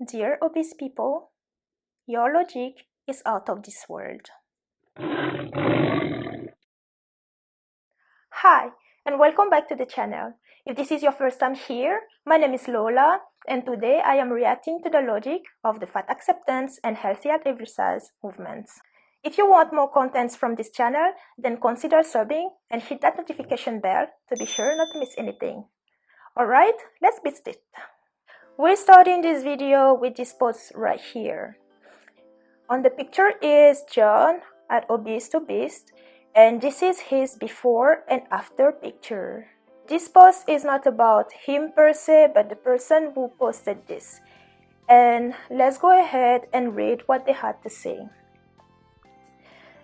Dear obese people, your logic is out of this world. Hi, and welcome back to the channel. If this is your first time here, my name is Lola, and today I am reacting to the logic of the Fat Acceptance and Healthy at Every Size movements. If you want more contents from this channel, then consider subbing and hit that notification bell to be sure not to miss anything. Alright, let's beat it. We're starting this video with this post right here. On the picture is John at Obese to Beast, and this is his before and after picture. This post is not about him per se, but the person who posted this. And let's go ahead and read what they had to say.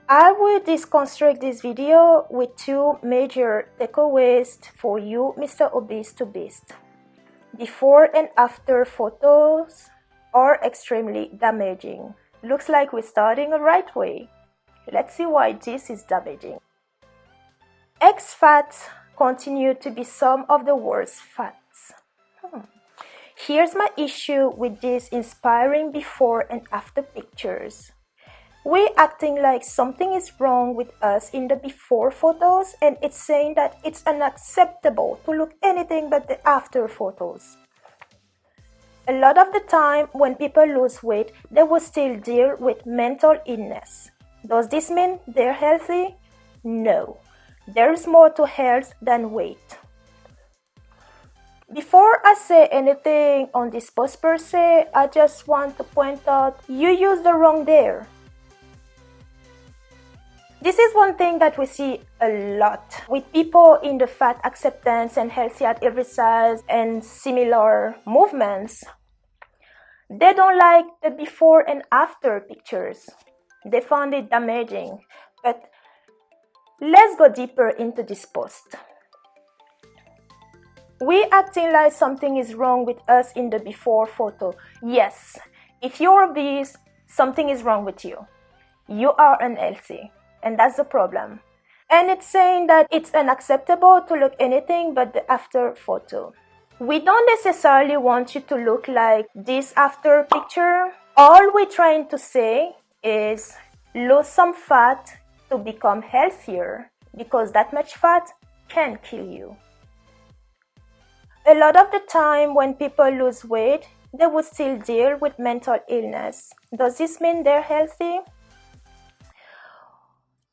I will deconstruct this video with two major takeaways for you, Mr. Obese to Beast. Before and after photos are extremely damaging. Looks like we're starting the right way. Let's see why this is damaging. Ex-fats continue to be some of the worst fats. Here's my issue with these inspiring before and after pictures. We're acting like something is wrong with us in the before photos, and it's saying that it's unacceptable to look anything but the after photos. A lot of the time when people lose weight, they will still deal with mental illness. Does this mean they're healthy? No. There's more to health than weight. Before I say anything on this post per se, I just want to point out you used the wrong there. This is one thing that we see a lot with people in the fat acceptance and healthy at every size and similar movements. They don't like the before and after pictures. They found it damaging. But let's go deeper into this post. We're acting like something is wrong with us in the before photo. Yes, if you're obese, something is wrong with you. You are unhealthy. And that's the problem. And it's saying that it's unacceptable to look anything but the after photo. We don't necessarily want you to look like this after picture. All we're trying to say is lose some fat to become healthier, because that much fat can kill you. A lot of the time when people lose weight, they will still deal with mental illness. Does this mean they're healthy?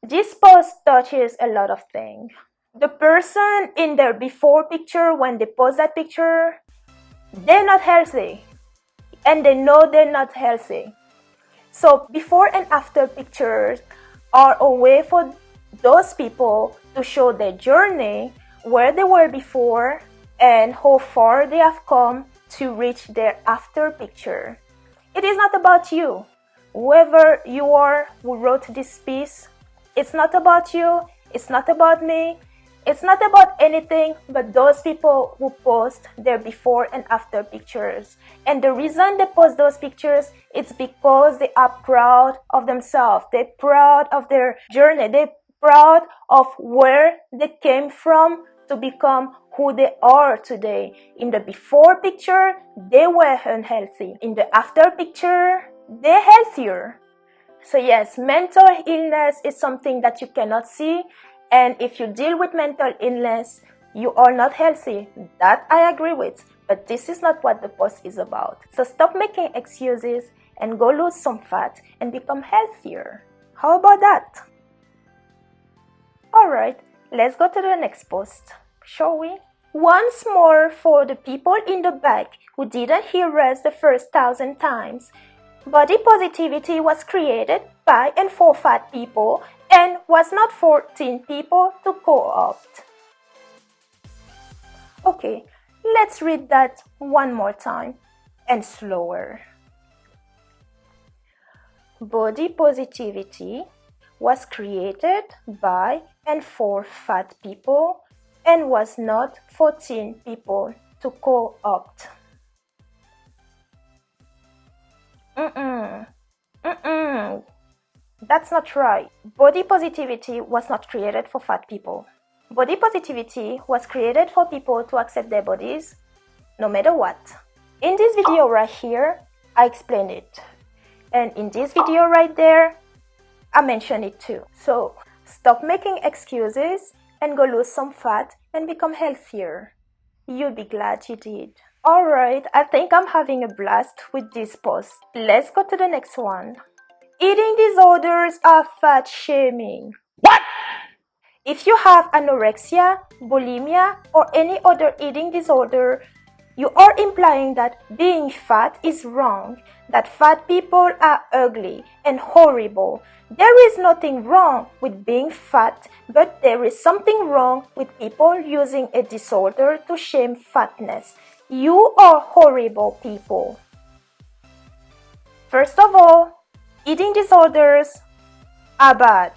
This post touches a lot of things. The person in their before picture, when they post that picture, they're not healthy. And they know they're not healthy. So before and after pictures are a way for those people to show their journey, where they were before and how far they have come to reach their after picture. It is not about you. Whoever you are who wrote this piece, it's not about you, it's not about me, it's not about anything but those people who post their before and after pictures. And the reason they post those pictures is because they are proud of themselves. They're proud of their journey. They're proud of where they came from to become who they are today. In the before picture, they were unhealthy. In the after picture, they're healthier. So yes, mental illness is something that you cannot see, and if you deal with mental illness, you are not healthy. That I agree with, but this is not what the post is about. So stop making excuses and go lose some fat and become healthier. How about that? Alright, let's go to the next post, shall we? Once more, for the people in the back who didn't hear us the first 1,000 times, body positivity was created by and for fat people and was not for thin people to co-opt. Okay, let's read that one more time and slower. Body positivity was created by and for fat people and was not for thin people to co-opt. That's not right. Body positivity was not created for fat people. Body positivity was created for people to accept their bodies, no matter what. In this video right here, I explain it. And in this video right there, I mention it too. So stop making excuses and go lose some fat and become healthier. You'll be glad you did. Alright, I think I'm having a blast with this post. Let's go to the next one. Eating disorders are fat shaming. What? If you have anorexia, bulimia, or any other eating disorder, you are implying that being fat is wrong, that fat people are ugly and horrible. There is nothing wrong with being fat, but there is something wrong with people using a disorder to shame fatness. You are horrible people. First of all, eating disorders are bad.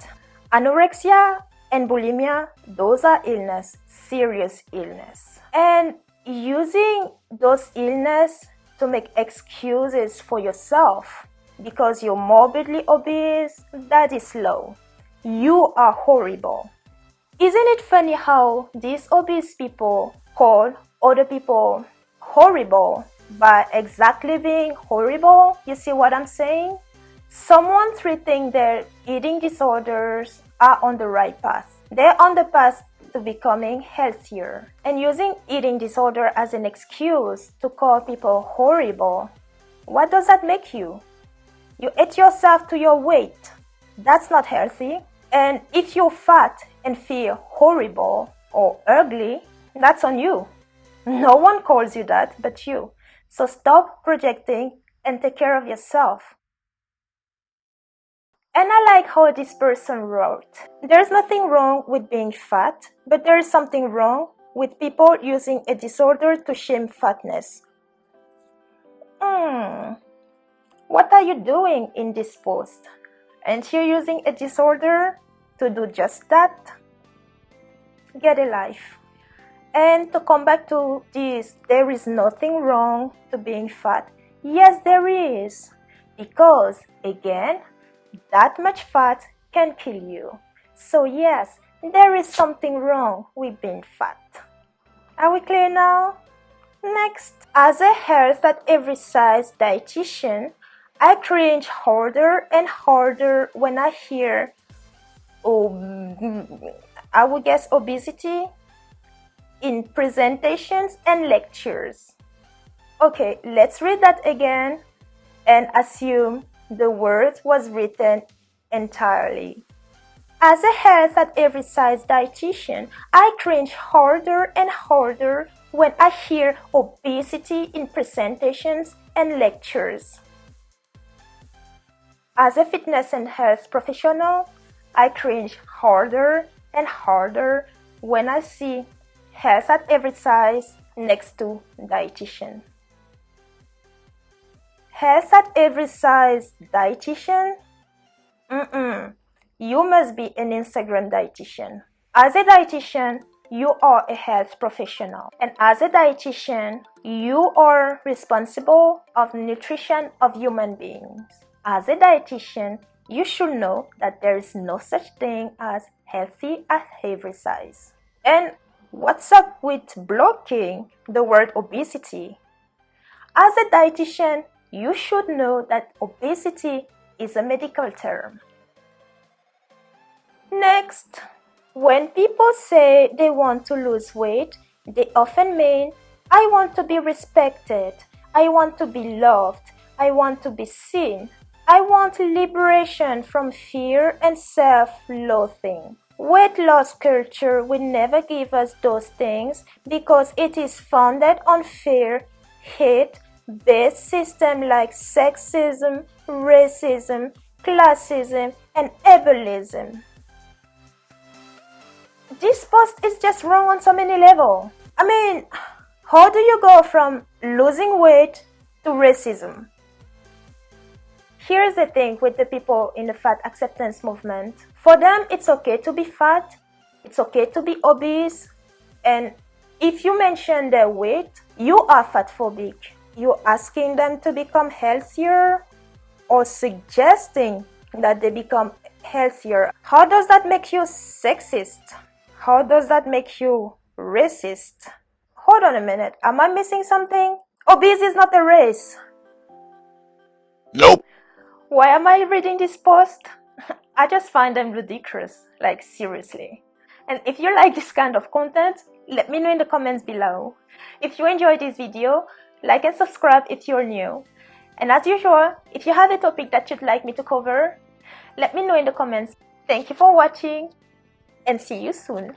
Anorexia and bulimia, those are illness, serious illness. And using those illness to make excuses for yourself because you're morbidly obese, that is low. You are horrible. Isn't it funny how these obese people call other people horrible by exactly being horrible? You see what I'm saying? Someone treating their eating disorders are on the right path. They're on the path to becoming healthier. And using eating disorder as an excuse to call people horrible, what does that make you? You ate yourself to your weight. That's not healthy. And if you're fat and feel horrible or ugly, that's on you. No one calls you that but you. So stop projecting and take care of yourself. And I like how this person wrote. There's nothing wrong with being fat, but there is something wrong with people using a disorder to shame fatness. What are you doing in this post? Aren't you using a disorder to do just that? Get a life. And to come back to this, there is nothing wrong to being fat. Yes, there is. Because, again, that much fat can kill you. So yes, there is something wrong with being fat. Are we clear now? Next, as a health at every size dietitian, I cringe harder and harder when I hear, I would guess obesity in presentations and lectures. Okay, let's read that again and assume the word was written entirely. As a health at every size dietitian, I cringe harder and harder when I hear obesity in presentations and lectures. As a fitness and health professional, I cringe harder and harder when I see health at every size next to dietitian. Health at every size dietitian? You must be an Instagram dietitian. As a dietitian, you are a health professional. And as a dietitian, you are responsible of nutrition of human beings. As a dietitian, you should know that there is no such thing as healthy at every size. And what's up with blocking the word obesity? As a dietitian, you should know that obesity is a medical term. Next, when people say they want to lose weight, they often mean, I want to be respected, I want to be loved, I want to be seen, I want liberation from fear and self-loathing. Weight loss culture will never give us those things because it is founded on fear, hate, based systems like sexism, racism, classism, and ableism. This post is just wrong on so many levels. I mean, how do you go from losing weight to racism? Here's the thing with the people in the fat acceptance movement. For them, it's okay to be fat, it's okay to be obese, and if you mention their weight, you are fatphobic. You're asking them to become healthier or suggesting that they become healthier. How does that make you sexist? How does that make you racist? Hold on a minute, am I missing something? Obese is not a race. Nope. Why am I reading this post? I just find them ridiculous, like seriously. And if you like this kind of content, let me know in the comments below. If you enjoyed this video, like and subscribe if you're new. And as usual, if you have a topic that you'd like me to cover, let me know in the comments. Thank you for watching, and see you soon.